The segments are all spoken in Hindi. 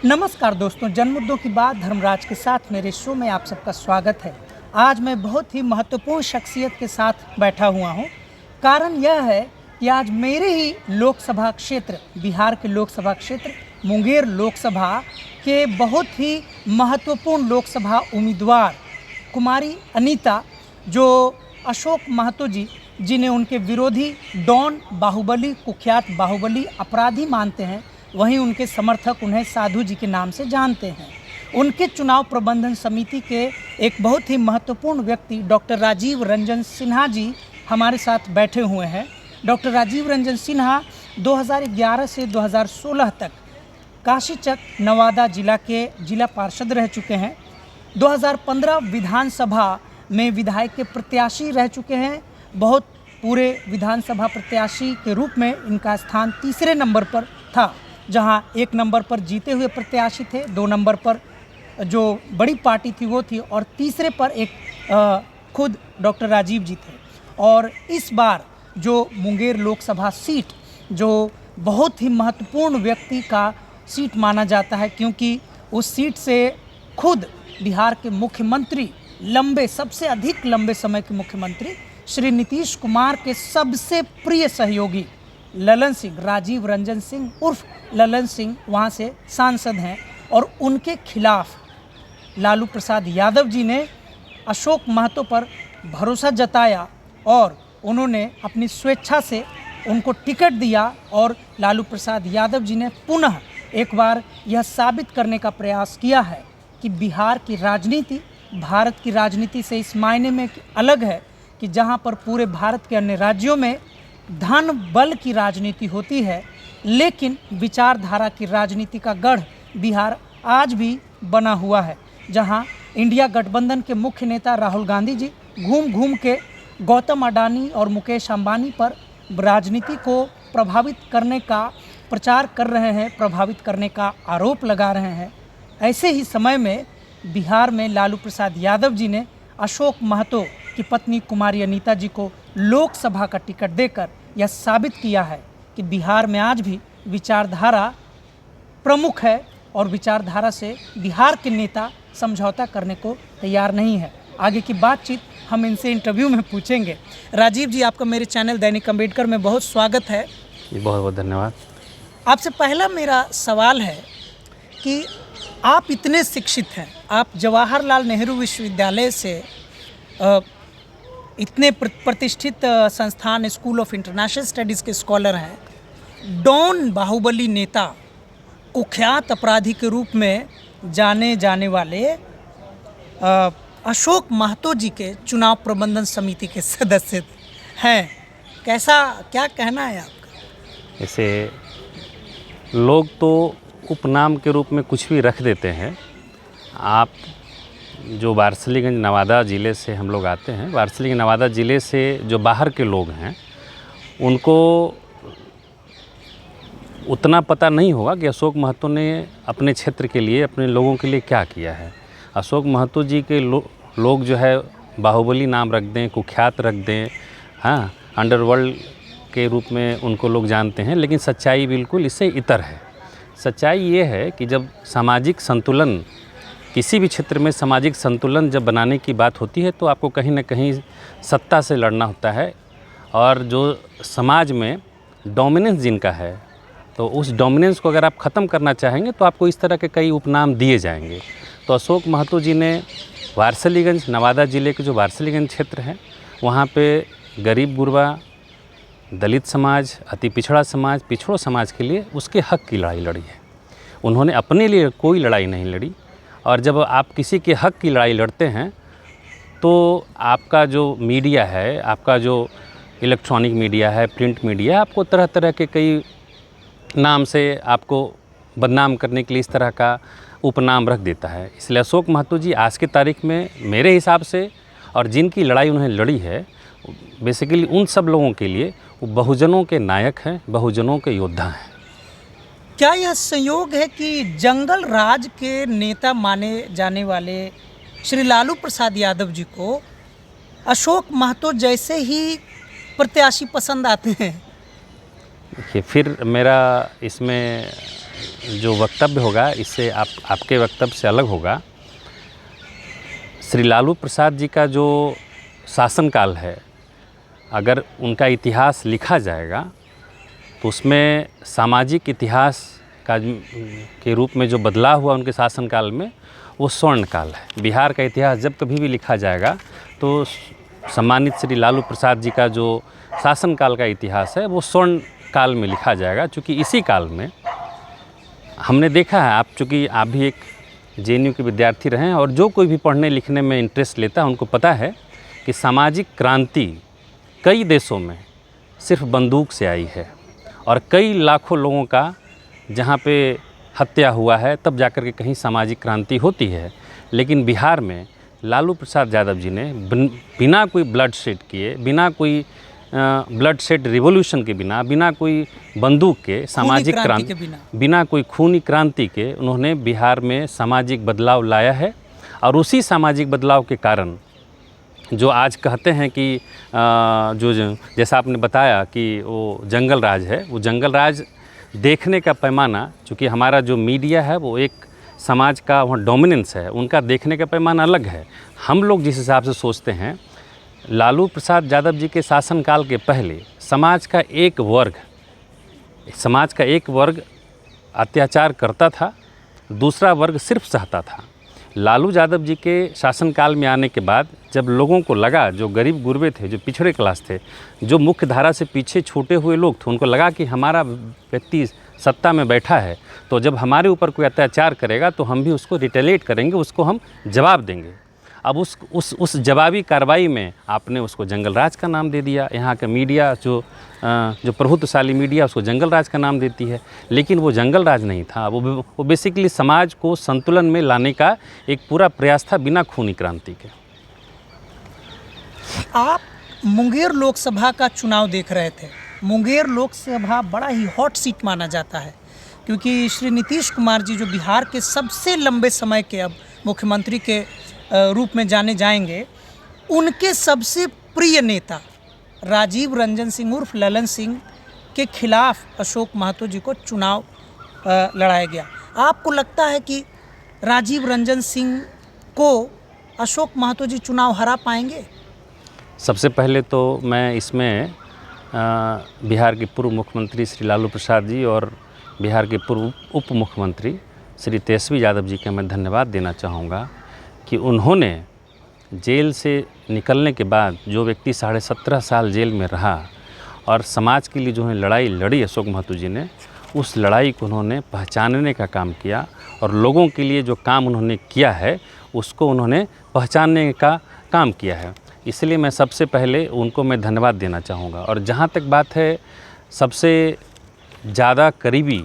नमस्कार दोस्तों, जन मुद्दों की बात धर्मराज के साथ मेरे शो में आप सबका स्वागत है। आज मैं बहुत ही महत्वपूर्ण शख्सियत के साथ बैठा हुआ हूँ। कारण यह है कि आज मेरे ही लोकसभा क्षेत्र, बिहार के लोकसभा क्षेत्र मुंगेर लोकसभा के बहुत ही महत्वपूर्ण लोकसभा उम्मीदवार कुमारी अनीता, जो अशोक महतो जी, जिन्हें उनके विरोधी डॉन बाहुबली, कुख्यात बाहुबली अपराधी मानते हैं, वहीं उनके समर्थक उन्हें साधु जी के नाम से जानते हैं। उनके चुनाव प्रबंधन समिति के एक बहुत ही महत्वपूर्ण व्यक्ति डॉक्टर राजीव रंजन सिन्हा जी हमारे साथ बैठे हुए हैं। डॉक्टर राजीव रंजन सिन्हा 2011 से 2016 तक काशीचक नवादा जिला के जिला पार्षद रह चुके हैं। 2015 विधानसभा में विधायक के प्रत्याशी रह चुके हैं। बहुत पूरे विधानसभा प्रत्याशी के रूप में इनका स्थान तीसरे नंबर पर था, जहां 1 नंबर पर जीते हुए प्रत्याशी थे, 2 नंबर पर जो बड़ी पार्टी थी वो थी, और तीसरे पर एक खुद डॉक्टर राजीव जी थे। और इस बार जो मुंगेर लोकसभा सीट, जो बहुत ही महत्वपूर्ण व्यक्ति का सीट माना जाता है, क्योंकि उस सीट से खुद बिहार के मुख्यमंत्री, सबसे अधिक लंबे समय के मुख्यमंत्री श्री नीतीश कुमार के सबसे प्रिय सहयोगी ललन सिंह, राजीव रंजन सिंह उर्फ ललन सिंह वहाँ से सांसद हैं। और उनके खिलाफ लालू प्रसाद यादव जी ने अशोक महतो पर भरोसा जताया और उन्होंने अपनी स्वेच्छा से उनको टिकट दिया। और लालू प्रसाद यादव जी ने पुनः एक बार यह साबित करने का प्रयास किया है कि बिहार की राजनीति भारत की राजनीति से इस मायने में अलग है कि जहाँ पर पूरे भारत के अन्य राज्यों में धन बल की राजनीति होती है, लेकिन विचारधारा की राजनीति का गढ़ बिहार आज भी बना हुआ है। जहां इंडिया गठबंधन के मुख्य नेता राहुल गांधी जी घूम घूम के गौतम अडानी और मुकेश अंबानी पर राजनीति को प्रभावित करने का प्रचार कर रहे हैं, प्रभावित करने का आरोप लगा रहे हैं। ऐसे ही समय में बिहार में लालू प्रसाद यादव जी ने अशोक महतो की पत्नी कुमारी अनीता जी को लोकसभा का टिकट देकर यह साबित किया है कि बिहार में आज भी विचारधारा प्रमुख है और विचारधारा से बिहार के नेता समझौता करने को तैयार नहीं है। आगे की बातचीत हम इनसे इंटरव्यू में पूछेंगे। राजीव जी, आपका मेरे चैनल दैनिक अम्बेडकर में बहुत स्वागत है। बहुत बहुत धन्यवाद। आपसे पहला मेरा सवाल है कि आप इतने शिक्षित हैं, आप जवाहरलाल नेहरू विश्वविद्यालय से इतने प्रतिष्ठित संस्थान स्कूल ऑफ इंटरनेशनल स्टडीज़ के स्कॉलर हैं। डॉन बाहुबली नेता, कुख्यात अपराधी के रूप में जाने जाने वाले अशोक महतो जी के चुनाव प्रबंधन समिति के सदस्य हैं। क्या कहना है आपका? ऐसे लोग तो उपनाम के रूप में कुछ भी रख देते हैं। आप जो वारसिलीगंज नवादा ज़िले से हम लोग आते हैं, वारसिलीगंज नवादा ज़िले से जो बाहर के लोग हैं उनको उतना पता नहीं होगा कि अशोक महतो ने अपने क्षेत्र के लिए, अपने लोगों के लिए क्या किया है। अशोक महतो जी के लोग जो है बाहुबली नाम रख दें, कुख्यात रख दें, हाँ, अंडरवर्ल्ड के रूप में उनको लोग जानते हैं, लेकिन सच्चाई बिल्कुल इससे इतर है। सच्चाई ये है कि जब सामाजिक संतुलन, किसी भी क्षेत्र में सामाजिक संतुलन जब बनाने की बात होती है तो आपको कहीं ना कहीं सत्ता से लड़ना होता है। और जो समाज में डोमिनेंस जिनका है, तो उस डोमिनेंस को अगर आप ख़त्म करना चाहेंगे तो आपको इस तरह के कई उपनाम दिए जाएंगे। तो अशोक महतो जी ने वारसिलीगंज, नवादा ज़िले के जो वारसिलीगंज क्षेत्र है, वहाँ पे गरीब गुरबा, दलित समाज, अति पिछड़ा समाज, पिछड़ों समाज के लिए उसके हक़ की लड़ाई लड़ी है। उन्होंने अपने लिए कोई लड़ाई नहीं लड़ी। और जब आप किसी के हक़ की लड़ाई लड़ते हैं तो आपका जो मीडिया है, आपका जो इलेक्ट्रॉनिक मीडिया है, प्रिंट मीडिया, आपको तरह तरह के कई नाम से आपको बदनाम करने के लिए इस तरह का उपनाम रख देता है। इसलिए अशोक महतो जी आज की तारीख में मेरे हिसाब से, और जिनकी लड़ाई उन्हें लड़ी है, बेसिकली उन सब लोगों के लिए वो बहुजनों के नायक हैं, बहुजनों के योद्धा हैं। क्या यह संयोग है कि जंगल राज के नेता माने जाने वाले श्री लालू प्रसाद यादव जी को अशोक महतो जैसे ही प्रत्याशी पसंद आते हैं? देखिए, फिर मेरा इसमें जो वक्तव्य होगा इससे आपके वक्तव्य से अलग होगा। श्री लालू प्रसाद जी का जो शासनकाल है, अगर उनका इतिहास लिखा जाएगा तो उसमें सामाजिक इतिहास का के रूप में जो बदलाव हुआ उनके शासनकाल में, वो स्वर्णकाल है। बिहार का इतिहास जब कभी भी लिखा जाएगा तो सम्मानित श्री लालू प्रसाद जी का जो शासनकाल का इतिहास है वो स्वर्ण काल में लिखा जाएगा। क्योंकि इसी काल में हमने देखा है, चूँकि आप भी एक JNU के विद्यार्थी रहे हैं और जो कोई भी पढ़ने लिखने में इंटरेस्ट लेता है उनको पता है कि सामाजिक क्रांति कई देशों में सिर्फ बंदूक से आई है और कई लाखों लोगों का जहाँ पे हत्या हुआ है तब जाकर के कहीं सामाजिक क्रांति होती है। लेकिन बिहार में लालू प्रसाद यादव जी ने बिना कोई ब्लड शेड किए, बिना कोई ब्लड शेड रिवॉल्यूशन के बिना कोई बंदूक के सामाजिक क्रांति, बिना कोई खूनी क्रांति के उन्होंने बिहार में सामाजिक बदलाव लाया है। और उसी सामाजिक बदलाव के कारण जो आज कहते हैं कि जो जैसा आपने बताया कि वो जंगल राज है, वो जंगल राज देखने का पैमाना, चूँकि हमारा जो मीडिया है वो एक समाज का वहाँ डोमिनेंस है, उनका देखने का पैमाना अलग है। हम लोग जिस हिसाब से सोचते हैं, लालू प्रसाद यादव जी के शासनकाल के पहले समाज का एक वर्ग अत्याचार करता था, दूसरा वर्ग सिर्फ सहता था। लालू यादव जी के शासनकाल में आने के बाद जब लोगों को लगा, जो गरीब गुरबे थे, जो पिछड़े क्लास थे, जो मुख्य धारा से पीछे छूटे हुए लोग थे, उनको लगा कि हमारा व्यक्ति सत्ता में बैठा है तो जब हमारे ऊपर कोई अत्याचार करेगा तो हम भी उसको रिटेलिएट करेंगे, उसको हम जवाब देंगे। अब उस जवाबी कार्रवाई में आपने उसको जंगल राज का नाम दे दिया। यहाँ का मीडिया जो प्रभुत्वशाली मीडिया उसको जंगल राज का नाम देती है, लेकिन वो जंगल राज नहीं था। वो बेसिकली समाज को संतुलन में लाने का एक पूरा प्रयास था बिना खूनी क्रांति के। आप मुंगेर लोकसभा का चुनाव देख रहे थे। मुंगेर लोकसभा बड़ा ही हॉट सीट माना जाता है क्योंकि श्री नीतीश कुमार जी जो बिहार के सबसे लंबे समय के अब मुख्यमंत्री के रूप में जाने जाएंगे, उनके सबसे प्रिय नेता राजीव रंजन सिंह उर्फ ललन सिंह के खिलाफ अशोक महतो जी को चुनाव लड़ाया गया। आपको लगता है कि राजीव रंजन सिंह को अशोक महतो जी चुनाव हरा पाएंगे? सबसे पहले तो मैं इसमें बिहार के पूर्व मुख्यमंत्री श्री लालू प्रसाद जी और बिहार के पूर्व उप मुख्यमंत्री श्री तेजस्वी यादव जी का मैं धन्यवाद देना चाहूँगा कि उन्होंने जेल से निकलने के बाद जो व्यक्ति 17.5 साल जेल में रहा और समाज के लिए जो है लड़ाई लड़ी अशोक महतो जी ने, उस लड़ाई को उन्होंने पहचानने का काम किया और लोगों के लिए जो काम उन्होंने किया है उसको उन्होंने पहचानने का काम किया है। इसलिए मैं सबसे पहले उनको मैं धन्यवाद देना चाहूँगा। और जहाँ तक बात है सबसे ज़्यादा करीबी,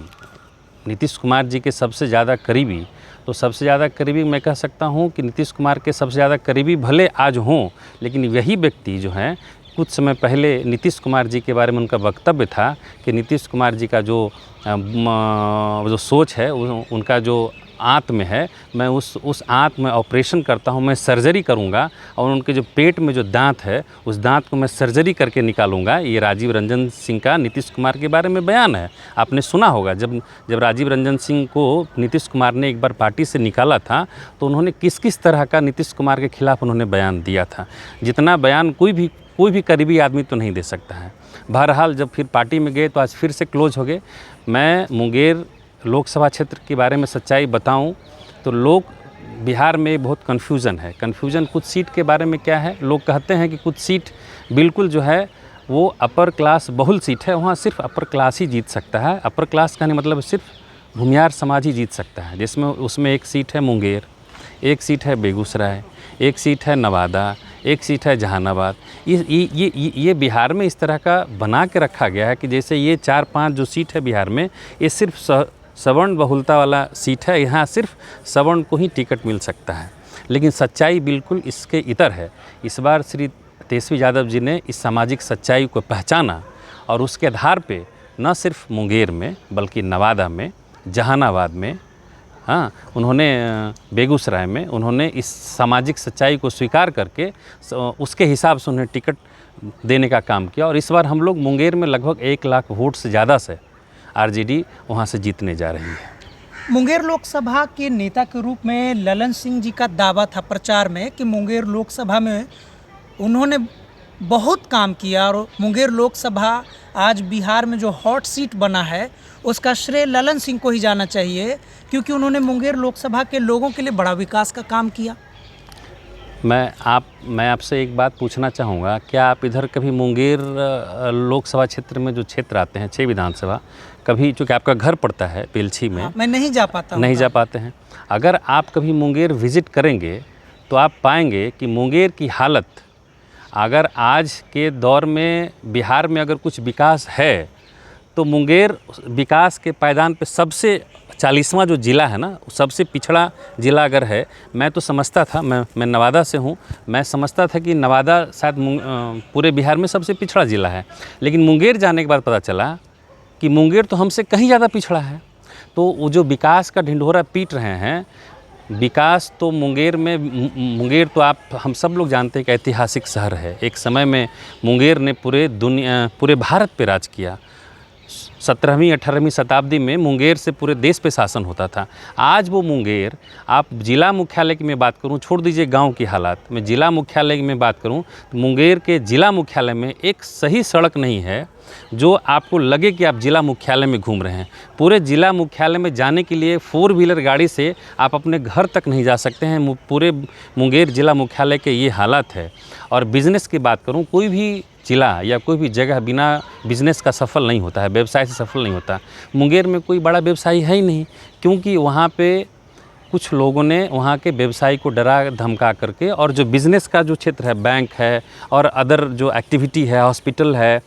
नीतीश कुमार जी के सबसे ज़्यादा करीबी, तो सबसे ज़्यादा करीबी मैं कह सकता हूँ कि नीतीश कुमार के सबसे ज़्यादा करीबी भले आज हों, लेकिन वही व्यक्ति जो हैं, कुछ समय पहले नीतीश कुमार जी के बारे में उनका वक्तव्य था कि नीतीश कुमार जी का जो सोच है, उनका जो आंत में है, मैं उस आंत में ऑपरेशन करता हूं, मैं सर्जरी करूंगा और उनके जो पेट में जो दांत है उस दांत को मैं सर्जरी करके निकालूंगा। ये राजीव रंजन सिंह का नीतीश कुमार के बारे में बयान है। आपने सुना होगा जब राजीव रंजन सिंह को नीतीश कुमार ने एक बार पार्टी से निकाला था तो उन्होंने किस तरह का नीतीश कुमार के खिलाफ उन्होंने बयान दिया था, जितना बयान कोई भी करीबी आदमी तो नहीं दे सकता है। बहरहाल जब फिर पार्टी में गए तो आज फिर से क्लोज हो गए। मैं मुंगेर लोकसभा क्षेत्र के बारे में सच्चाई बताऊं तो लोग बिहार में बहुत कन्फ्यूज़न है। कन्फ्यूज़न कुछ सीट के बारे में क्या है, लोग कहते हैं कि कुछ सीट बिल्कुल जो है वो अपर क्लास बहुल सीट है, वहाँ सिर्फ अपर क्लास ही जीत सकता है। अपर क्लास कहने मतलब सिर्फ भूमियार समाज ही जीत सकता है, जिसमें उसमें एक सीट है मुंगेर, एक सीट है बेगूसराय, एक सीट है नवादा, एक सीट है जहानाबाद। ये बिहार में इस तरह का बना के रखा गया है कि जैसे ये 4-5 जो सीट है बिहार में, ये सिर्फ सवर्ण बहुलता वाला सीट है, यहाँ सिर्फ सवर्ण को ही टिकट मिल सकता है। लेकिन सच्चाई बिल्कुल इसके इतर है। इस बार श्री तेजस्वी यादव जी ने इस सामाजिक सच्चाई को पहचाना और उसके आधार पे न सिर्फ मुंगेर में बल्कि नवादा में, जहानाबाद में, हाँ, उन्होंने बेगूसराय में उन्होंने इस सामाजिक सच्चाई को स्वीकार करके उसके हिसाब से उन्हें टिकट देने का काम किया। और इस बार हम लोग मुंगेर में लगभग 1 लाख वोट से ज़्यादा से आरजेडी वहाँ से जीतने जा रही है। मुंगेर लोकसभा के नेता के रूप में ललन सिंह जी का दावा था प्रचार में कि मुंगेर लोकसभा में उन्होंने बहुत काम किया और मुंगेर लोकसभा आज बिहार में जो हॉट सीट बना है उसका श्रेय ललन सिंह को ही जाना चाहिए, क्योंकि उन्होंने मुंगेर लोकसभा के लोगों के लिए बड़ा विकास का काम किया। मैं आपसे एक बात पूछना चाहूँगा, क्या आप इधर कभी मुंगेर लोकसभा क्षेत्र में जो क्षेत्र आते हैं 6 विधानसभा, कभी चूँकि आपका घर पड़ता है बेलछी में, मैं नहीं जा पाता नहीं जा पाते हैं। अगर आप कभी मुंगेर विज़िट करेंगे तो आप पाएंगे कि मुंगेर की हालत, अगर आज के दौर में बिहार में अगर कुछ विकास है तो मुंगेर विकास के पायदान पे सबसे 40वां जो ज़िला है ना, सबसे पिछड़ा ज़िला अगर है। मैं तो समझता था, मैं नवादा से हूँ, मैं समझता था कि नवादा शायद पूरे बिहार में सबसे पिछड़ा ज़िला है, लेकिन मुंगेर जाने के बाद पता चला कि मुंगेर तो हमसे कहीं ज़्यादा पिछड़ा है। तो वो जो विकास का ढिंढोरा पीट रहे हैं, विकास तो मुंगेर तो हम सब लोग जानते हैं कि ऐतिहासिक शहर है। एक समय में मुंगेर ने पूरे भारत पे राज किया। 17वीं 18वीं शताब्दी में मुंगेर से पूरे देश पे शासन होता था। आज वो मुंगेर, आप जिला मुख्यालय की मैं बात करूं, छोड़ दीजिए गांव की हालात, मैं जिला मुख्यालय की मैं बात करूं तो मुंगेर के जिला मुख्यालय में एक सही सड़क नहीं है जो आपको लगे कि आप जिला मुख्यालय में घूम रहे हैं। पूरे जिला मुख्यालय में जाने के लिए 4 व्हीलर गाड़ी से आप अपने घर तक नहीं जा सकते हैं। पूरे मुंगेर जिला मुख्यालय के ये हालत है। और बिज़नेस की बात करूं, कोई भी जिला या कोई भी जगह बिना बिज़नेस का सफल नहीं होता है, व्यवसाय से सफल नहीं होता। मुंगेर में कोई बड़ा व्यवसायी है ही नहीं, क्योंकि वहाँ पे कुछ लोगों ने वहाँ के व्यवसायी को डरा धमका करके, और जो बिज़नेस का जो क्षेत्र है, बैंक है और अदर जो एक्टिविटी है, हॉस्पिटल है,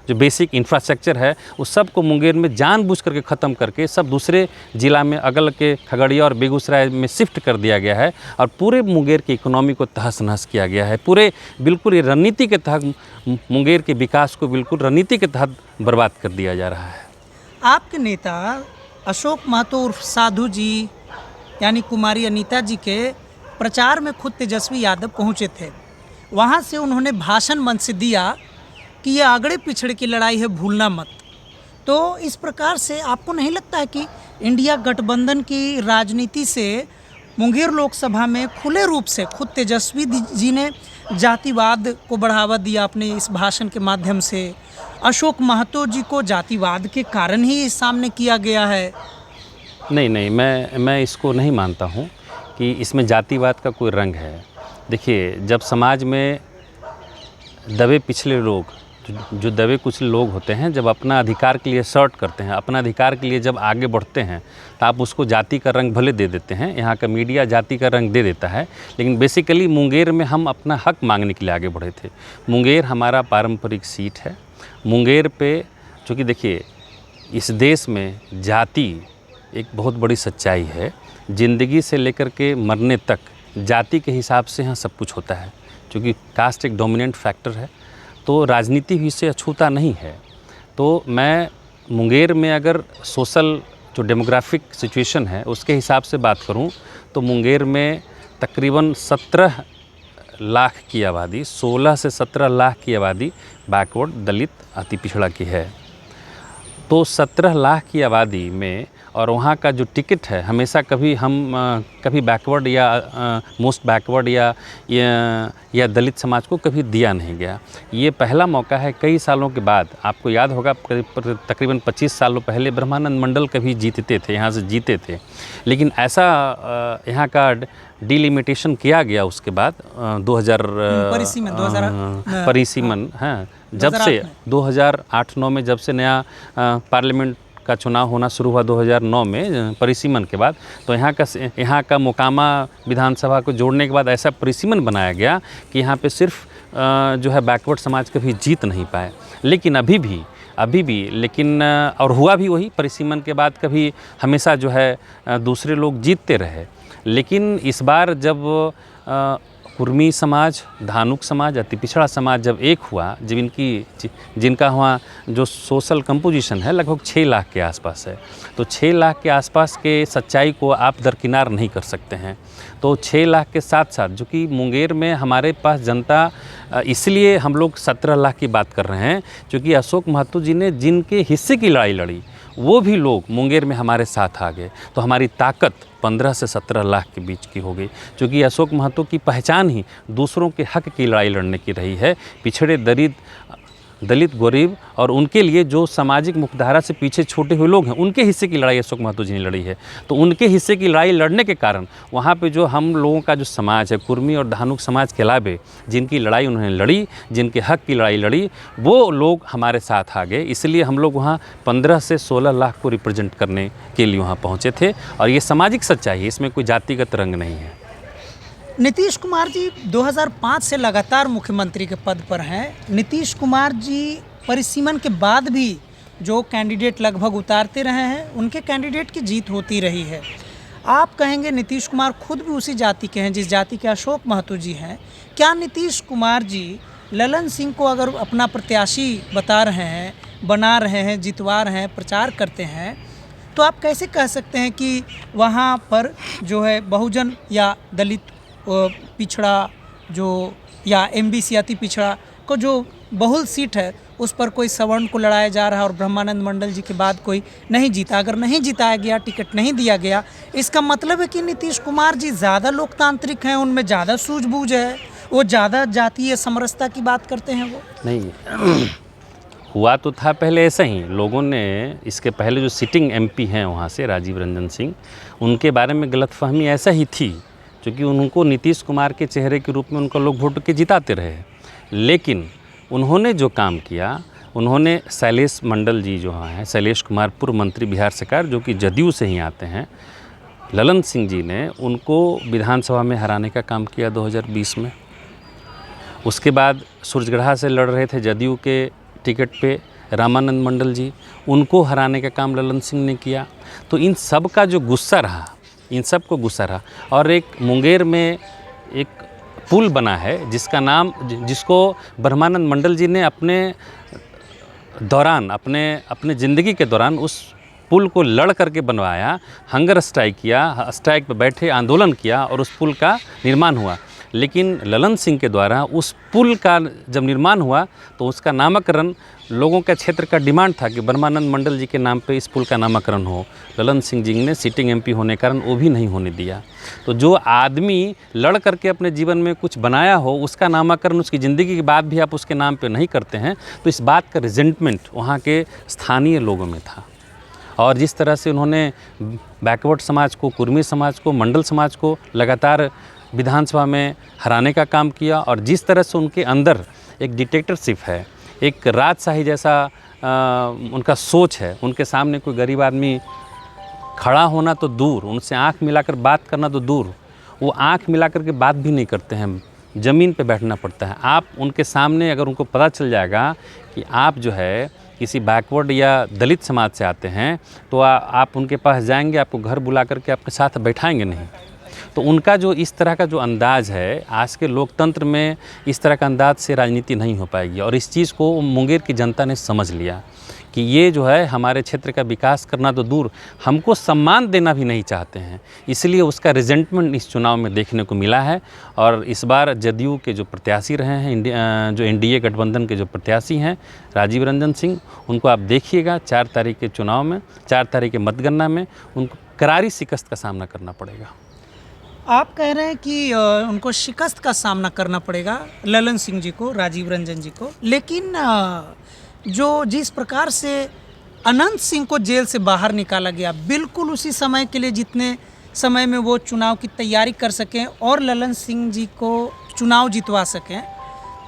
जो बेसिक इंफ्रास्ट्रक्चर है, उस सब को मुंगेर में जानबूझ करके ख़त्म करके सब दूसरे ज़िला में अगल के खगड़िया और बेगूसराय में शिफ्ट कर दिया गया है और पूरे मुंगेर की इकोनॉमी को तहस नहस किया गया है। पूरे बिल्कुल ये रणनीति के तहत मुंगेर के विकास को बिल्कुल रणनीति के तहत बर्बाद कर दिया जा रहा है। आपके नेता अशोक महतो उर्फ साधु जी यानी कुमारी अनीता जी के प्रचार में खुद तेजस्वी यादव पहुंचे थे। वहां से उन्होंने भाषण मंच से दिया कि ये आगड़े पिछड़े की लड़ाई है, भूलना मत। तो इस प्रकार से आपको नहीं लगता है कि इंडिया गठबंधन की राजनीति से मुंगेर लोकसभा में खुले रूप से खुद तेजस्वी जी ने जातिवाद को बढ़ावा दिया अपने इस भाषण के माध्यम से? अशोक महतो जी को जातिवाद के कारण ही सामने किया गया है? नहीं, मैं इसको नहीं मानता हूँ कि इसमें जातिवाद का कोई रंग है। देखिए, जब समाज में दबे पिछले लोग, जो दबे कुचले लोग होते हैं, जब अपना अधिकार के लिए सर्ट करते हैं, अपना अधिकार के लिए जब आगे बढ़ते हैं, तो आप उसको जाति का रंग भले दे देते हैं। यहाँ का मीडिया जाति का रंग दे देता है, लेकिन बेसिकली मुंगेर में हम अपना हक मांगने के लिए आगे बढ़े थे। मुंगेर हमारा पारंपरिक सीट है। मुंगेर पे, चूँकि देखिए, इस देश में जाति एक बहुत बड़ी सच्चाई है। ज़िंदगी से लेकर के मरने तक जाति के हिसाब से यहाँ सब कुछ होता है। क्योंकि कास्ट एक डोमिनेंट फैक्टर है, तो राजनीति भी इससे अछूता नहीं है। तो मैं मुंगेर में अगर सोशल जो डेमोग्राफिक सिचुएशन है उसके हिसाब से बात करूं तो मुंगेर में तकरीबन 17 लाख की आबादी, 16 से 17 लाख की आबादी बैकवर्ड, दलित, अति पिछड़ा की है। तो 17 लाख की आबादी में, और वहाँ का जो टिकट है, हमेशा कभी बैकवर्ड या मोस्ट बैकवर्ड या दलित समाज को कभी दिया नहीं गया। ये पहला मौका है कई सालों के बाद। आपको याद होगा तकरीबन 25 सालों पहले ब्रह्मानंद मंडल कभी जीतते थे, यहाँ से जीते थे, लेकिन ऐसा यहाँ का डिलिमिटेशन किया गया उसके बाद 2000 परिसीमन, हाँ, जब से 2008-9 में जब से नया पार्लियामेंट का चुनाव होना शुरू हुआ 2009 में परिसीमन के बाद, तो यहाँ का मोकामा विधानसभा को जोड़ने के बाद ऐसा परिसीमन बनाया गया कि यहाँ पे सिर्फ जो है बैकवर्ड समाज कभी जीत नहीं पाए। लेकिन अभी भी लेकिन और हुआ भी वही, परिसीमन के बाद कभी हमेशा जो है दूसरे लोग जीतते रहे। लेकिन इस बार जब कुर्मी समाज, धानुक समाज, अति पिछड़ा समाज जब एक हुआ, जब जिनका वहाँ जो सोशल कंपोजिशन है लगभग 6 लाख के आसपास है, तो 6 लाख के आसपास के सच्चाई को आप दरकिनार नहीं कर सकते हैं। तो 6 लाख के साथ साथ जो कि मुंगेर में हमारे पास जनता, इसलिए हम लोग 17 लाख की बात कर रहे हैं, क्योंकि अशोक महतो जी ने जिनके हिस्से की लड़ाई लड़ी वो भी लोग मुंगेर में हमारे साथ आ गए, तो हमारी ताकत 15 से 17 लाख के बीच की हो गई। क्योंकि अशोक महतो की पहचान ही दूसरों के हक की लड़ाई लड़ने की रही है। पिछड़े दलित गरीब और उनके लिए जो सामाजिक मुख्यधारा से पीछे छोटे हुए लोग हैं, उनके हिस्से की लड़ाई अशोक महतो जी ने लड़ी है। तो उनके हिस्से की लड़ाई लड़ने के कारण वहाँ पे जो हम लोगों का जो समाज है, कुर्मी और धानुक समाज के अलावे जिनकी लड़ाई उन्होंने लड़ी, जिनके हक की लड़ाई लड़ी, वो लोग हमारे साथ आ गए। इसलिए हम लोग वहाँ 15 से 16 लाख को रिप्रेजेंट करने के लिए वहाँ पहुँचे थे। और ये सामाजिक सच्चाई है, इसमें कोई जातिगत रंग नहीं है। नीतीश कुमार जी 2005 से लगातार मुख्यमंत्री के पद पर हैं। नीतीश कुमार जी परिसीमन के बाद भी जो कैंडिडेट लगभग उतारते रहे हैं, उनके कैंडिडेट की जीत होती रही है। आप कहेंगे नीतीश कुमार खुद भी उसी जाति के हैं जिस जाति के अशोक महतो जी हैं। क्या नीतीश कुमार जी ललन सिंह को अगर अपना प्रत्याशी बता रहे हैं, बना रहे हैं, जितवा रहे हैं, प्रचार करते हैं, तो आप कैसे कह सकते हैं कि वहाँ पर जो है बहुजन या दलित पिछड़ा जो या एमबीसी अति पिछड़ा को जो बहुल सीट है उस पर कोई सवर्ण को लड़ाया जा रहा है और ब्रह्मानंद मंडल जी के बाद कोई नहीं जीता? अगर नहीं जिताया गया, टिकट नहीं दिया गया, इसका मतलब है कि नीतीश कुमार जी ज़्यादा लोकतांत्रिक हैं, उनमें ज़्यादा सूझबूझ है, वो ज़्यादा जातीय समरसता की बात करते हैं? वो नहीं हुआ तो था पहले ऐसा ही। लोगों ने इसके पहले जो सिटिंग एमपी हैं वहाँ से राजीव रंजन सिंह, उनके बारे में गलतफहमी ऐसा ही थी, क्योंकि उनको नीतीश कुमार के चेहरे के रूप में उनको लोग वोट के जिताते रहे। लेकिन उन्होंने जो काम किया, उन्होंने शैलेश मंडल जी जो हैं, शैलेश कुमार पूर्व मंत्री बिहार सरकार जो कि जदयू से ही आते हैं, ललन सिंह जी ने उनको विधानसभा में हराने का काम किया 2020 में। उसके बाद सूरजगढ़ा से लड़ रहे थे जदयू के टिकट पे रामानंद मंडल जी, उनको हराने का काम ललन सिंह ने किया। तो इन सब का जो गुस्सा रहा, इन सब को गुस्सा रहा। और एक मुंगेर में एक पुल बना है जिसको ब्रह्मानंद मंडल जी ने अपने दौरान, अपने ज़िंदगी के दौरान उस पुल को लड़ करके बनवाया, हंगर स्ट्राइक किया, स्ट्राइक पर बैठे आंदोलन किया और उस पुल का निर्माण हुआ। लेकिन ललन सिंह के द्वारा उस पुल का जब निर्माण हुआ तो उसका नामकरण, लोगों का क्षेत्र का डिमांड था कि ब्रह्मानंद मंडल जी के नाम पे इस पुल का नामकरण हो। ललन सिंह जी ने सिटिंग एमपी होने के कारण वो भी नहीं होने दिया। तो जो आदमी लड़ करके अपने जीवन में कुछ बनाया हो, उसका नामकरण उसकी ज़िंदगी के बाद भी आप उसके नाम पे नहीं करते हैं, तो इस बात का रिजेंटमेंट वहाँ के स्थानीय लोगों में था। और जिस तरह से उन्होंने बैकवर्ड समाज को, कुर्मी समाज को, मंडल समाज को लगातार विधानसभा में हराने का काम किया, और जिस तरह से उनके अंदर एक डिक्टेटरशिप है, एक राजशाही जैसा उनका सोच है, उनके सामने कोई गरीब आदमी खड़ा होना तो दूर, उनसे आंख मिलाकर बात करना तो दूर, वो आंख मिलाकर के बात भी नहीं करते हैं, ज़मीन पे बैठना पड़ता है। आप उनके सामने अगर उनको पता चल जाएगा कि आप जो है किसी बैकवर्ड या दलित समाज से आते हैं, तो आप उनके पास जाएंगे, आपको घर बुला करके अपने साथ बैठाएंगे नहीं। तो उनका जो इस तरह का जो अंदाज़ है, आज के लोकतंत्र में इस तरह का अंदाज से राजनीति नहीं हो पाएगी। और इस चीज़ को मुंगेर की जनता ने समझ लिया कि ये जो है हमारे क्षेत्र का विकास करना तो दूर, हमको सम्मान देना भी नहीं चाहते हैं। इसलिए उसका रिजेंटमेंट इस चुनाव में देखने को मिला है। और इस बार जदयू के जो प्रत्याशी रहे हैं, जो एनडीए गठबंधन के जो प्रत्याशी हैं राजीव रंजन सिंह, उनको आप देखिएगा 4 तारीख के चुनाव में, 4 तारीख के मतगणना में उनको करारी शिकस्त का सामना करना पड़ेगा। आप कह रहे हैं कि उनको शिकस्त का सामना करना पड़ेगा ललन सिंह जी को, राजीव रंजन जी को। लेकिन जो जिस प्रकार से अनंत सिंह को जेल से बाहर निकाला गया, बिल्कुल उसी समय के लिए जितने समय में वो चुनाव की तैयारी कर सकें और ललन सिंह जी को चुनाव जितवा सकें,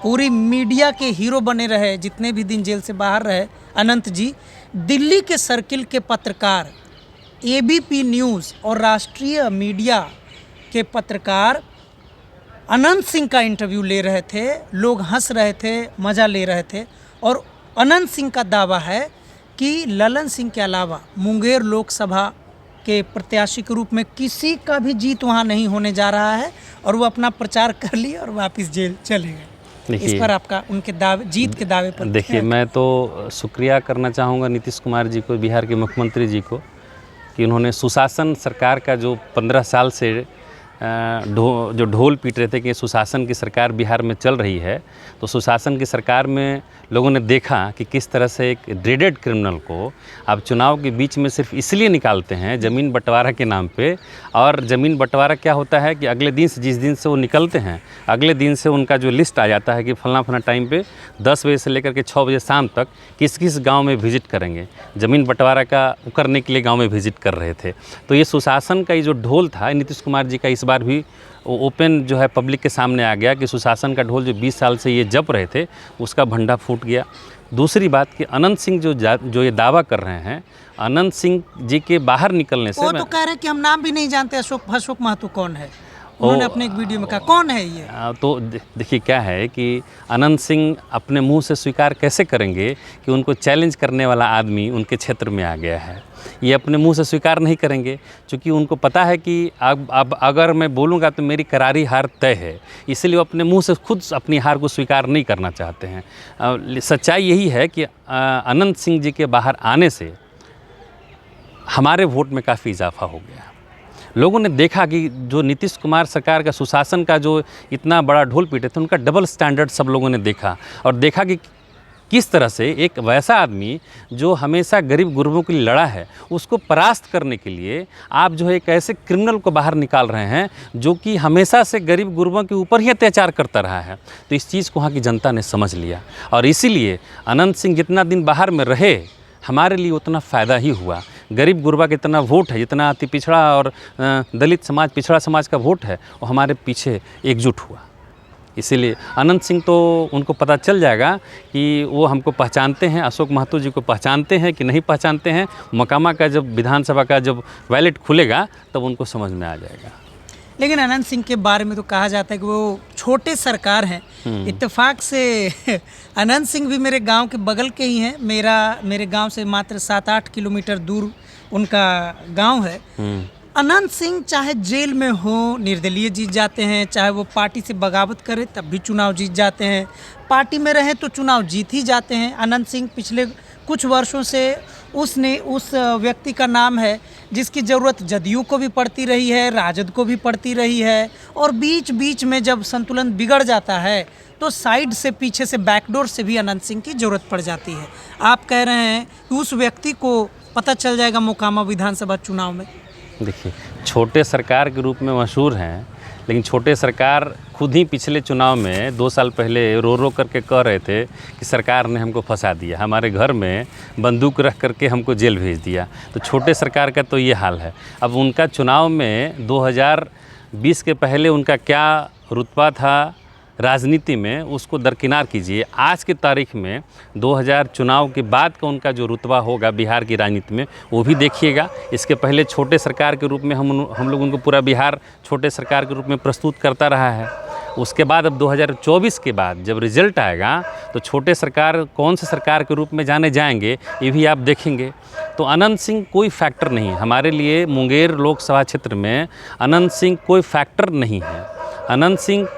पूरी मीडिया के हीरो बने रहे, जितने भी दिन जेल से बाहर रहे अनंत जी, दिल्ली के सर्किल के पत्रकार, एबीपी न्यूज़ और राष्ट्रीय मीडिया के पत्रकार अनंत सिंह का इंटरव्यू ले रहे थे, लोग हंस रहे थे, मज़ा ले रहे थे। और अनंत सिंह का दावा है कि ललन सिंह के अलावा मुंगेर लोकसभा के प्रत्याशी के रूप में किसी का भी जीत वहाँ नहीं होने जा रहा है, और वो अपना प्रचार कर लिए और वापस जेल चले गए। इस पर आपका, उनके दावे, जीत के दावे पर? देखिए, मैं तो शुक्रिया करना चाहूँगा नीतीश कुमार जी को, बिहार के मुख्यमंत्री जी को, कि उन्होंने सुशासन सरकार का जो 15 साल से जो ढोल पीट रहे थे कि सुशासन की सरकार बिहार में चल रही है, तो सुशासन की सरकार में लोगों ने देखा कि किस तरह से एक ड्रेडेड क्रिमिनल को आप चुनाव के बीच में सिर्फ इसलिए निकालते हैं ज़मीन बंटवारा के नाम पे। और ज़मीन बंटवारा क्या होता है कि अगले दिन से, जिस दिन से वो निकलते हैं, अगले दिन से उनका जो लिस्ट आ जाता है कि फलाना टाइम पे 10 बजे से लेकर के 6 बजे शाम तक किस किस गांव में विजिट करेंगे, ज़मीन बंटवारा का करने के लिए गांव में विजिट कर रहे थे। तो ये सुशासन का ये जो ढोल था, नीतीश कुमार जी का इस बार भी ओपन जो है पब्लिक के सामने आ गया कि सुशासन का ढोल जो 20 साल से ये जप रहे थे उसका भंडा फूट गया। दूसरी बात कि अनंत सिंह जो ये दावा कर रहे हैं, अनंत सिंह जी के बाहर निकलने से वो तो कह रहे हैं कि हम नाम भी नहीं जानते अशोक महतो कौन है। उन्होंने अपने एक वीडियो में कहा कौन है ये। तो देखिए क्या है कि अनंत सिंह अपने मुंह से स्वीकार कैसे करेंगे कि उनको चैलेंज करने वाला आदमी उनके क्षेत्र में आ गया है। ये अपने मुंह से स्वीकार नहीं करेंगे, क्योंकि उनको पता है कि अब अगर मैं बोलूँगा तो मेरी करारी हार तय है, इसलिए वो अपने मुंह से खुद अपनी हार को स्वीकार नहीं करना चाहते हैं। सच्चाई यही है कि अनंत सिंह जी के बाहर आने से हमारे वोट में काफ़ी इजाफा हो गया। लोगों ने देखा कि जो नीतीश कुमार सरकार का सुशासन का जो इतना बड़ा ढोल पीटे थे, उनका डबल स्टैंडर्ड सब लोगों ने देखा और देखा कि किस तरह से एक वैसा आदमी जो हमेशा गरीब गुरबों के लिए लड़ा है, उसको परास्त करने के लिए आप जो है एक ऐसे क्रिमिनल को बाहर निकाल रहे हैं जो कि हमेशा से गरीब गुरबों के ऊपर ही अत्याचार करता रहा है। तो इस चीज़ को वहाँ की जनता ने समझ लिया और इसीलिए अनंत सिंह जितना दिन बाहर में रहे, हमारे लिए उतना फ़ायदा ही हुआ। गरीब गुरबा का इतना वोट है, जितना अति पिछड़ा और दलित समाज, पिछड़ा समाज का वोट है, वो हमारे पीछे एकजुट हुआ। इसीलिए अनंत सिंह तो उनको पता चल जाएगा कि वो हमको पहचानते हैं, अशोक महतो जी को पहचानते हैं कि नहीं पहचानते हैं। मोकामा का जब विधानसभा का जब बैलेट खुलेगा तब उनको समझ में आ जाएगा। लेकिन अनंत सिंह के बारे में तो कहा जाता है कि वो छोटे सरकार हैं। इत्तेफाक से अनंत सिंह भी मेरे गांव के बगल के ही हैं। मेरे गांव से मात्र 7-8 किलोमीटर दूर उनका गांव है। अनंत सिंह चाहे जेल में हो, निर्दलीय जीत जाते हैं, चाहे वो पार्टी से बगावत करे तब भी चुनाव जीत जाते हैं, पार्टी में रहे तो चुनाव जीत ही जाते हैं। अनंत सिंह पिछले कुछ वर्षों से उस व्यक्ति का नाम है जिसकी ज़रूरत जदयू को भी पड़ती रही है, राजद को भी पड़ती रही है, और बीच बीच में जब संतुलन बिगड़ जाता है तो साइड से, पीछे से, बैकडोर से भी अनंत सिंह की ज़रूरत पड़ जाती है। आप कह रहे हैं कि उस व्यक्ति को पता चल जाएगा मोकामा विधानसभा चुनाव में। देखिए, छोटे सरकार के रूप में मशहूर हैं, लेकिन छोटे सरकार खुद ही पिछले चुनाव में 2 साल पहले रो करके कह रहे थे कि सरकार ने हमको फंसा दिया, हमारे घर में बंदूक रख करके हमको जेल भेज दिया। तो छोटे सरकार का तो ये हाल है। अब उनका चुनाव में 2020 के पहले उनका क्या रुतबा था राजनीति में, उसको दरकिनार कीजिए। आज की तारीख में 2000 चुनाव के बाद का उनका जो रुतबा होगा बिहार की राजनीति में, वो भी देखिएगा। इसके पहले छोटे सरकार के रूप में हम लोग उनको पूरा बिहार छोटे सरकार के रूप में प्रस्तुत करता रहा है। उसके बाद अब 2024 के बाद जब रिजल्ट आएगा तो छोटे सरकार कौन से सरकार के रूप में जाने जाएंगे, ये भी आप देखेंगे। तो अनंत सिंह कोई फैक्टर नहीं है हमारे लिए। मुंगेर लोकसभा क्षेत्र में अनंत सिंह कोई फैक्टर नहीं है। अनंत सिंह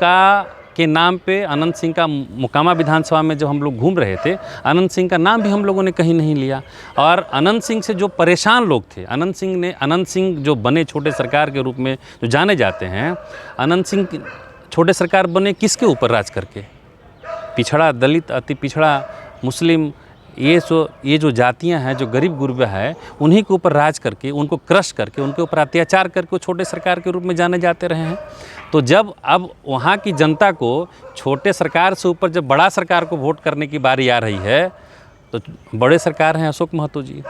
के नाम पे, अनंत सिंह का मोकामा विधानसभा में जब हम लोग घूम रहे थे, अनंत सिंह का नाम भी हम लोगों ने कहीं नहीं लिया। और अनंत सिंह से जो परेशान लोग थे, अनंत सिंह जो बने छोटे सरकार के रूप में जो जाने जाते हैं, अनंत सिंह छोटे सरकार बने किसके ऊपर राज करके? पिछड़ा, दलित, अति पिछड़ा, मुस्लिम, ये जो जातियां हैं, जो गरीब गुरबा है, उन्हीं के ऊपर राज करके, उनको क्रश करके, उनके ऊपर अत्याचार करके वो छोटे सरकार के रूप में जाने जाते रहे हैं। तो जब अब वहाँ की जनता को छोटे सरकार से ऊपर जब बड़ा सरकार को वोट करने की बारी आ रही है, तो बड़े सरकार हैं अशोक महतो जी।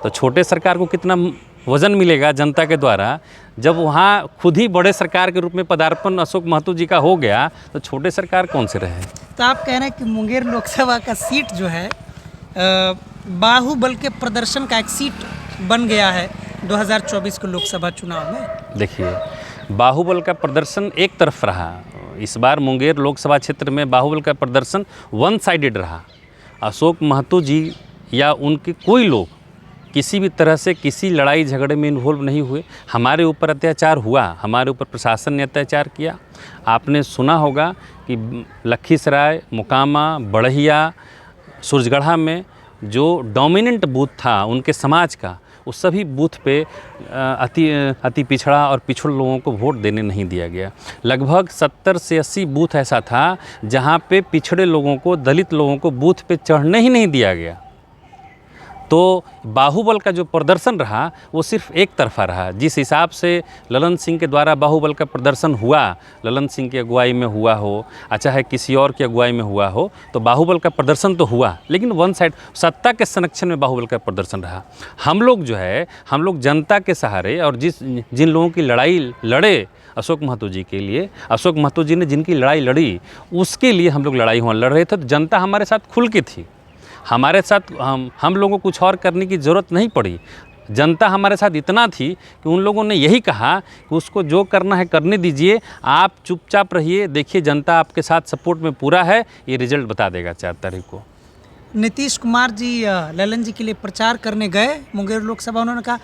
तो छोटे सरकार को कितना वज़न मिलेगा जनता के द्वारा? जब वहाँ खुद ही बड़े सरकार के रूप में पदार्पण अशोक महतो जी का हो गया, तो छोटे सरकार कौन से रहे? तो आप कह रहे हैं कि मुंगेर लोकसभा का सीट जो है बाहुबल के प्रदर्शन का एक सीट बन गया है 2024 के लोकसभा चुनाव में। देखिए, बाहुबल का प्रदर्शन एक तरफ रहा। इस बार मुंगेर लोकसभा क्षेत्र में बाहुबल का प्रदर्शन वन साइडेड रहा। अशोक महतो जी या उनके कोई लोग किसी भी तरह से किसी लड़ाई झगड़े में इन्वॉल्व नहीं हुए। हमारे ऊपर अत्याचार हुआ, हमारे ऊपर प्रशासन ने अत्याचार किया। आपने सुना होगा कि लखीसराय, मोकामा, बढ़िया, सूरजगढ़ा में जो डोमिनेंट बूथ था उनके समाज का, उस सभी बूथ पे अति पिछड़ा और पिछड़ लोगों को वोट देने नहीं दिया गया। लगभग 70 से 80 बूथ ऐसा था जहाँ पे पिछड़े लोगों को, दलित लोगों को बूथ पे चढ़ने ही नहीं दिया गया। तो बाहुबल का जो प्रदर्शन रहा वो सिर्फ एक तरफा रहा। जिस हिसाब से ललन सिंह के द्वारा बाहुबल का प्रदर्शन हुआ, ललन सिंह की अगुवाई में हुआ हो, चाहे किसी और की अगुवाई में हुआ हो, तो बाहुबल का प्रदर्शन तो हुआ, लेकिन वन साइड सत्ता के संरक्षण में बाहुबल का प्रदर्शन रहा। हम लोग जनता के सहारे और जिन लोगों की लड़ाई लड़े अशोक महतो जी के लिए, अशोक महतो जी ने जिनकी लड़ाई लड़ी उसके लिए हम लोग लड़ रहे थे। तो जनता हमारे साथ खुल के थी, हमारे साथ हम लोगों को कुछ और करने की ज़रूरत नहीं पड़ी। जनता हमारे साथ इतना थी कि उन लोगों ने यही कहा कि उसको जो करना है करने दीजिए, आप चुपचाप रहिए, देखिए जनता आपके साथ सपोर्ट में पूरा है, ये रिजल्ट बता देगा 4 तारीख को। नीतीश कुमार जी ललन जी के लिए प्रचार करने गए मुंगेर लोकसभा, उन्होंने कहा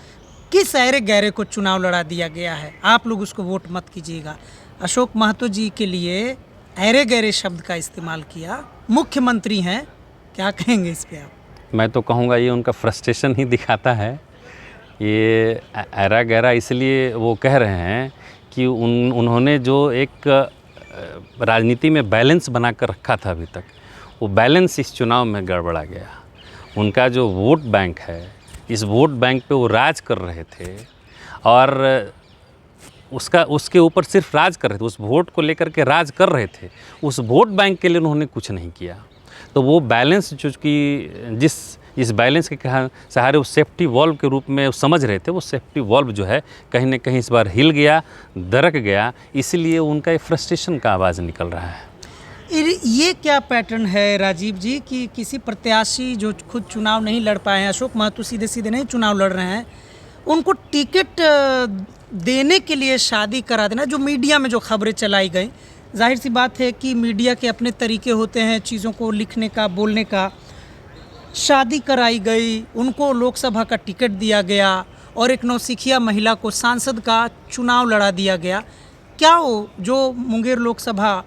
किस ऐरे गहरे को चुनाव लड़ा दिया गया है, आप लोग उसको वोट मत कीजिएगा। अशोक महतो जी के लिए ऐरे गहरे शब्द का इस्तेमाल किया, मुख्यमंत्री हैं, क्या कहेंगे इस पे आप? मैं तो कहूँगा ये उनका फ्रस्ट्रेशन ही दिखाता है। ये ऐरा गहरा इसलिए वो कह रहे हैं कि उन्होंने जो एक राजनीति में बैलेंस बना कर रखा था अभी तक, वो बैलेंस इस चुनाव में गड़बड़ा गया। उनका जो वोट बैंक है, इस वोट बैंक पे वो राज कर रहे थे और उसके ऊपर सिर्फ राज कर रहे थे, उस वोट को लेकर के राज कर रहे थे। उस वोट बैंक के लिए उन्होंने कुछ नहीं किया। तो वो बैलेंस जो कि इस बैलेंस के सहारे वो सेफ्टी वॉल्व के रूप में समझ रहे थे, वो सेफ्टी वॉल्व जो है कहीं ना कहीं इस बार हिल गया, दरक गया, इसलिए उनका एक फ्रस्ट्रेशन का आवाज़ निकल रहा है। ये क्या पैटर्न है राजीव जी कि किसी प्रत्याशी जो खुद चुनाव नहीं लड़ पाए हैं, अशोक महतो सीधे सीधे नहीं चुनाव लड़ रहे हैं, उनको टिकट देने के लिए शादी करा देना, जो मीडिया में जो खबरें चलाई गई, जाहिर सी बात है कि मीडिया के अपने तरीके होते हैं चीज़ों को लिखने का, बोलने का। शादी कराई गई, उनको लोकसभा का टिकट दिया गया और एक नौसिखिया महिला को सांसद का चुनाव लड़ा दिया गया। क्या वो जो मुंगेर लोकसभा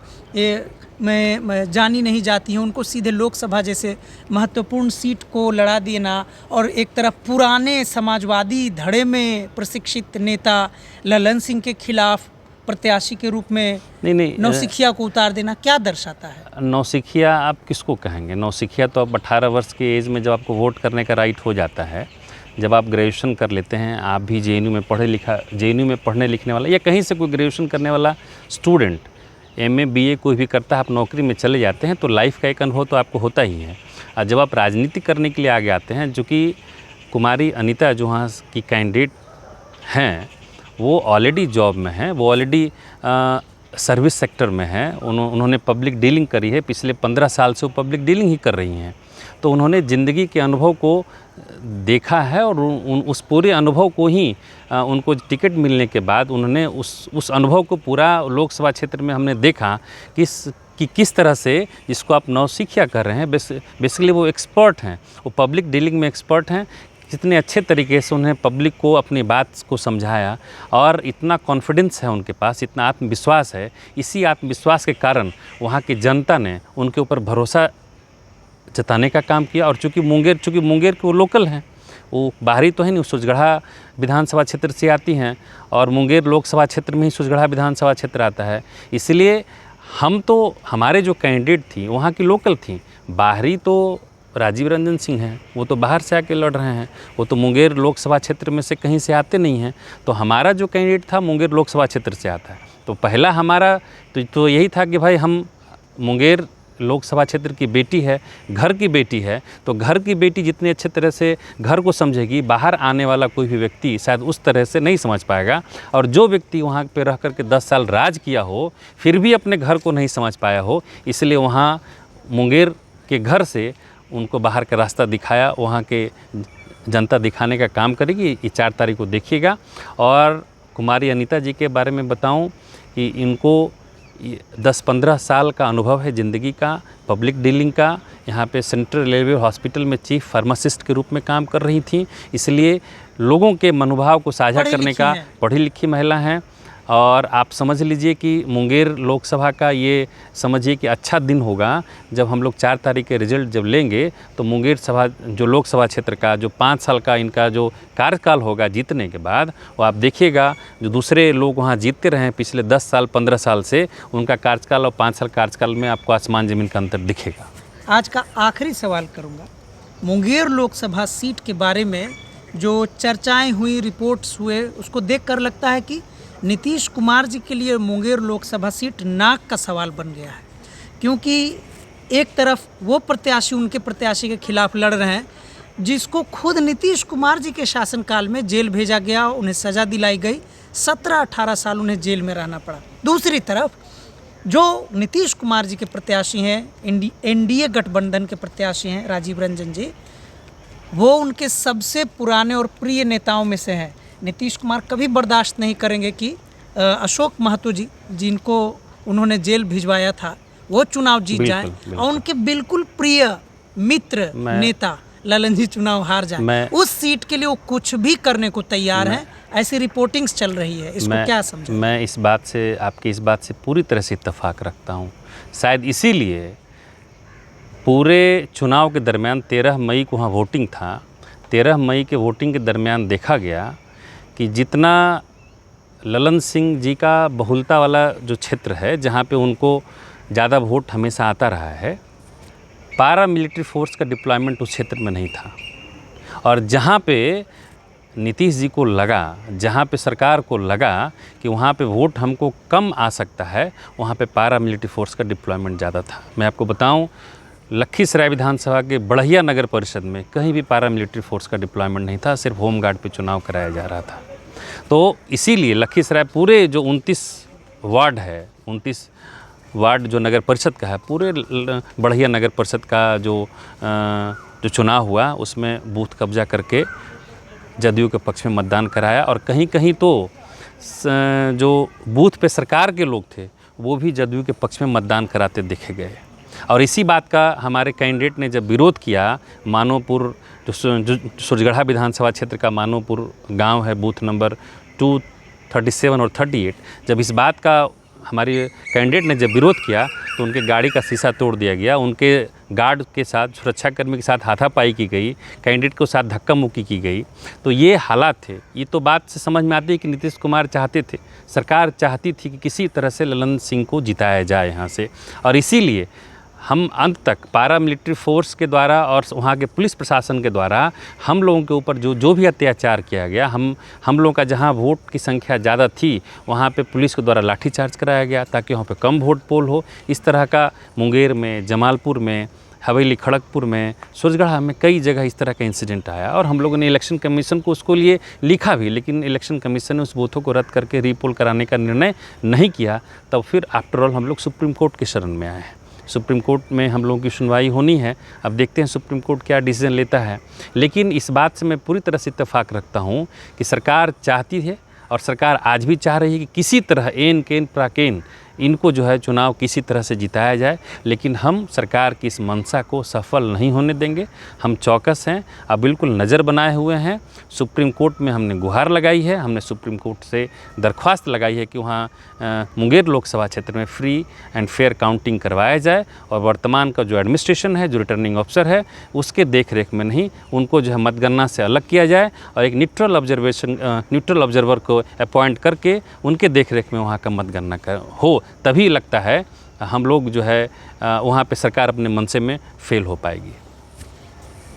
में जानी नहीं जाती हैं, उनको सीधे लोकसभा जैसे महत्वपूर्ण सीट को लड़ा देना और एक तरफ पुराने समाजवादी धड़े में प्रशिक्षित नेता ललन सिंह के खिलाफ प्रत्याशी के रूप में नहीं नौसिखिया को उतार देना क्या दर्शाता है? नौसिखिया आप किसको कहेंगे? नौसिखिया तो अब 18 वर्ष की एज में जब आपको वोट करने का राइट हो जाता है, जब आप ग्रेजुएशन कर लेते हैं, आप भी जेएनयू में पढ़ने लिखने वाला या कहीं से कोई ग्रेजुएशन करने वाला स्टूडेंट, एमए बीए कोई भी करता है, आप नौकरी में चले जाते हैं तो लाइफ का एक अनुभव तो आपको होता ही है। और जब आप राजनीति करने के लिए आगे आते हैं, जो कि कुमारी अनीता जो वहाँ की कैंडिडेट हैं, वो ऑलरेडी जॉब में हैं, वो ऑलरेडी सर्विस सेक्टर में हैं, उन्होंने पब्लिक डीलिंग करी है, पिछले 15 साल से वो पब्लिक डीलिंग ही कर रही हैं। तो उन्होंने ज़िंदगी के अनुभव को देखा है और उस पूरे अनुभव को ही उनको टिकट मिलने के बाद उन्होंने उस अनुभव को पूरा लोकसभा क्षेत्र में हमने देखा कि किस तरह से, जिसको आप नौसिखिया कर रहे हैं, बेसिकली वो एक्सपर्ट हैं, वो पब्लिक डीलिंग में एक्सपर्ट हैं। कितने अच्छे तरीके से उन्हें पब्लिक को अपनी बात को समझाया और इतना कॉन्फिडेंस है उनके पास, इतना आत्मविश्वास है। इसी आत्मविश्वास के कारण वहाँ की जनता ने उनके ऊपर भरोसा जताने का काम किया। और चूँकि मुंगेर के वो लोकल हैं, वो बाहरी तो है नहीं, सुजगढ़ा विधानसभा क्षेत्र से आती हैं और मुंगेर लोकसभा क्षेत्र में ही सुजगढ़ा विधानसभा क्षेत्र आता है, इसलिए हमारे जो कैंडिडेट थी वहाँ की लोकल थी। बाहरी तो राजीव रंजन सिंह हैं, वो तो बाहर से आके लड़ रहे हैं, वो तो मुंगेर लोकसभा क्षेत्र में से कहीं से आते नहीं हैं। तो हमारा जो कैंडिडेट था मुंगेर लोकसभा क्षेत्र से आता है। तो पहला हमारा तो यही था कि भाई हम मुंगेर लोकसभा क्षेत्र की बेटी है, घर की बेटी है, तो घर की बेटी जितने अच्छे तरह से घर को समझेगी, बाहर आने वाला कोई भी व्यक्ति शायद उस तरह से नहीं समझ पाएगा। और जो व्यक्ति वहाँ पे रह कर के 10 साल राज किया हो फिर भी अपने घर को नहीं समझ पाया हो, इसलिए वहाँ मुंगेर के घर से उनको बाहर का रास्ता दिखाया, वहाँ के जनता दिखाने का काम करेगी। ये 4 तारीख को देखिएगा। और कुमारी अनीता जी के बारे में बताऊं कि इनको 10-15 साल का अनुभव है ज़िंदगी का, पब्लिक डीलिंग का। यहाँ पे सेंट्रल रेलवे हॉस्पिटल में चीफ फार्मासिस्ट के रूप में काम कर रही थी, इसलिए लोगों के मनोभाव को साझा करने का, पढ़ी लिखी महिला हैं, और आप समझ लीजिए कि मुंगेर लोकसभा का ये समझिए कि अच्छा दिन होगा जब हम लोग 4 तारीख के रिजल्ट जब लेंगे तो मुंगेर सभा जो लोकसभा क्षेत्र का जो 5 साल का इनका जो कार्यकाल होगा जीतने के बाद, वो आप देखिएगा जो दूसरे लोग वहाँ जीतते रहे हैं पिछले 10 साल 15 साल से, उनका कार्यकाल और 5 साल कार्यकाल में आपको आसमान ज़मीन का अंतर दिखेगा। आज का आखिरी सवाल करूंगा, मुंगेर लोकसभा सीट के बारे में जो चर्चाएं हुई, रिपोर्ट्स हुए, उसको देखकर लगता है कि नीतीश कुमार जी के लिए मुंगेर लोकसभा सीट नाक का सवाल बन गया है, क्योंकि एक तरफ वो प्रत्याशी उनके प्रत्याशी के खिलाफ लड़ रहे हैं जिसको खुद नीतीश कुमार जी के शासनकाल में जेल भेजा गया, उन्हें सज़ा दिलाई गई, 17-18 साल उन्हें जेल में रहना पड़ा। दूसरी तरफ जो नीतीश कुमार जी के प्रत्याशी हैं, एनडीए गठबंधन के प्रत्याशी हैं राजीव रंजन जी, वो उनके सबसे पुराने और प्रिय नेताओं में से हैं। नीतीश कुमार कभी बर्दाश्त नहीं करेंगे कि अशोक महतो जी, जिनको उन्होंने जेल भिजवाया था, वो चुनाव जीत जाए और उनके बिल्कुल प्रिय मित्र नेता ललन जी चुनाव हार जाए। उस सीट के लिए वो कुछ भी करने को तैयार हैं, ऐसी रिपोर्टिंग्स चल रही है। इसको क्या समझें? मैं इस बात से, आपकी इस बात से पूरी तरह से इत्तेफाक रखता हूँ। शायद इसीलिए पूरे चुनाव के दरमियान 13 मई को वहाँ वोटिंग था, 13 मई के वोटिंग के दरमियान देखा गया कि जितना ललन सिंह जी का बहुलता वाला जो क्षेत्र है, जहाँ पे उनको ज़्यादा वोट हमेशा आता रहा है, पारा मिलिट्री फोर्स का डिप्लॉयमेंट उस क्षेत्र में नहीं था। और जहाँ पे नीतीश जी को लगा, जहाँ पे सरकार को लगा कि वहाँ पे वोट हमको कम आ सकता है, वहाँ पे पारा मिलिट्री फोर्स का डिप्लॉयमेंट ज़्यादा था। मैं आपको बताऊँ, लखीसराय विधानसभा के बढ़िया नगर परिषद में कहीं भी पारा मिलिट्री फोर्स का डिप्लॉयमेंट नहीं था, सिर्फ होमगार्ड पे चुनाव कराया जा रहा था। तो इसीलिए लखीसराय पूरे जो 29 वार्ड है, 29 वार्ड जो नगर परिषद का है, पूरे बढ़िया नगर परिषद का जो चुनाव हुआ उसमें बूथ कब्जा करके जदयू के पक्ष में मतदान कराया। और कहीं कहीं तो जो बूथ पे सरकार के लोग थे वो भी जदयू के पक्ष में मतदान कराते देखे गए। और इसी बात का हमारे कैंडिडेट ने जब विरोध किया, मानोपुर जो सूरजगढ़ा विधानसभा क्षेत्र का मानोपुर गांव है, बूथ नंबर 237 और 38, जब इस बात का हमारे कैंडिडेट ने जब विरोध किया तो उनके गाड़ी का शीशा तोड़ दिया गया, उनके गार्ड के साथ, सुरक्षाकर्मी के साथ हाथापाई की गई, कैंडिडेट के साथ धक्का मुक्की की गई। तो ये हालात थे। ये तो बात से समझ में आती है कि नीतीश कुमार चाहते थे, सरकार चाहती थी कि किसी तरह से ललन सिंह को जिताया जाए यहाँ से। और इसीलिए हम अंत तक पारा मिलिट्री फोर्स के द्वारा और वहाँ के पुलिस प्रशासन के द्वारा हम लोगों के ऊपर जो भी अत्याचार किया गया, हम लोगों का जहाँ वोट की संख्या ज़्यादा थी वहाँ पे पुलिस के द्वारा लाठीचार्ज कराया गया ताकि वहाँ पे कम वोट पोल हो। इस तरह का मुंगेर में, जमालपुर में, हवेली खड़गपुर में, सूरजगढ़ा में कई जगह इस तरह का इंसिडेंट आया। और हम लोगों ने इलेक्शन कमीशन को उसको लिए लिखा भी, लेकिन इलेक्शन कमीशन ने उस बूथों को रद्द करके रीपोल कराने का निर्णय नहीं किया। तब फिर आफ्टर ऑल हम लोग सुप्रीम कोर्ट के शरण में आए हैं। सुप्रीम कोर्ट में हम लोगों की सुनवाई होनी है, अब देखते हैं सुप्रीम कोर्ट क्या डिसीजन लेता है। लेकिन इस बात से मैं पूरी तरह से इत्तेफाक रखता हूँ कि सरकार चाहती है और सरकार आज भी चाह रही है कि किसी तरह एन केन प्राकेन इनको जो है चुनाव किसी तरह से जिताया जाए। लेकिन हम सरकार की इस मंशा को सफल नहीं होने देंगे। हम चौकस हैं, अब बिल्कुल नज़र बनाए हुए हैं। सुप्रीम कोर्ट में हमने गुहार लगाई है, हमने सुप्रीम कोर्ट से दरख्वास्त लगाई है कि वहाँ मुंगेर लोकसभा क्षेत्र में फ्री एंड फेयर काउंटिंग करवाया जाए। और वर्तमान का जो एडमिनिस्ट्रेशन है, जो रिटर्निंग ऑफिसर है, उसके देख रेख में नहीं, उनको जो है मतगणना से अलग किया जाए और एक न्यूट्रल ऑब्जर्वर को अपॉइंट करके उनके देख रेख में वहाँ का मतगणना हो। तभी लगता है हम लोग जो है वहाँ पे सरकार अपने मनसे में फेल हो पाएगी।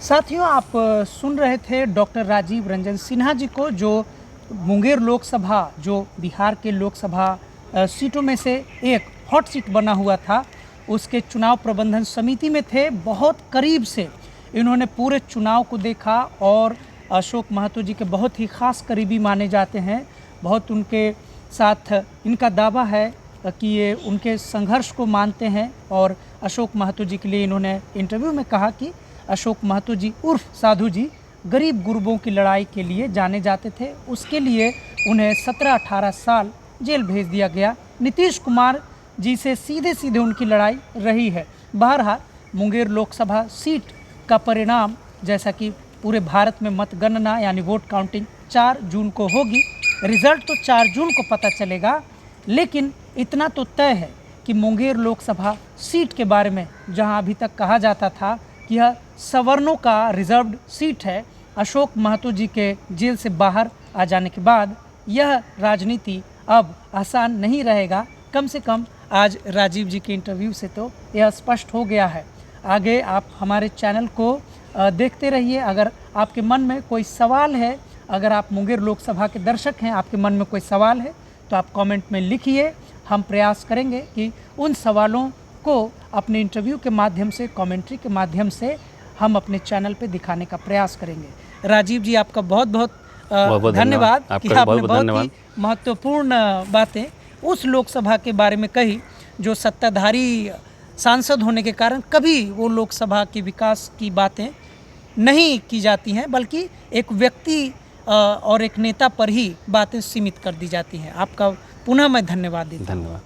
साथियों, आप सुन रहे थे डॉक्टर राजीव रंजन सिन्हा जी को, जो मुंगेर लोकसभा, जो बिहार के लोकसभा सीटों में से एक हॉट सीट बना हुआ था, उसके चुनाव प्रबंधन समिति में थे। बहुत करीब से इन्होंने पूरे चुनाव को देखा और अशोक महतो जी के बहुत ही ख़ास करीबी माने जाते हैं। बहुत उनके साथ इनका दावा है कि ये उनके संघर्ष को मानते हैं। और अशोक महतो जी के लिए इन्होंने इंटरव्यू में कहा कि अशोक महतो जी उर्फ साधु जी गरीब गुरबों की लड़ाई के लिए जाने जाते थे, उसके लिए उन्हें 17-18 साल जेल भेज दिया गया। नीतीश कुमार जी से सीधे सीधे उनकी लड़ाई रही है। बहरहाल मुंगेर लोकसभा सीट का परिणाम, जैसा कि पूरे भारत में मतगणना यानी वोट काउंटिंग 4 जून को होगी, रिजल्ट तो 4 जून को पता चलेगा, लेकिन इतना तो तय है कि मुंगेर लोकसभा सीट के बारे में जहां अभी तक कहा जाता था कि यह सवर्णों का रिजर्व्ड सीट है, अशोक महतो जी के जेल से बाहर आ जाने के बाद यह राजनीति अब आसान नहीं रहेगा। कम से कम आज राजीव जी के इंटरव्यू से तो यह स्पष्ट हो गया है। आगे आप हमारे चैनल को देखते रहिए। अगर आपके मन में कोई सवाल है, अगर आप मुंगेर लोकसभा के दर्शक हैं, आपके मन में कोई सवाल है तो आप कमेंट में लिखिए। हम प्रयास करेंगे कि उन सवालों को अपने इंटरव्यू के माध्यम से, कमेंट्री के माध्यम से हम अपने चैनल पे दिखाने का प्रयास करेंगे। राजीव जी, आपका बहुत बहुत धन्यवाद कि आपने बहुत ही महत्वपूर्ण बातें उस लोकसभा के बारे में कही जो सत्ताधारी सांसद होने के कारण कभी वो लोकसभा के विकास की बातें नहीं की जाती हैं, बल्कि एक व्यक्ति और एक नेता पर ही बातें सीमित कर दी जाती हैं। आपका पुनः मैं धन्यवाद देता हूँ। धन्यवाद।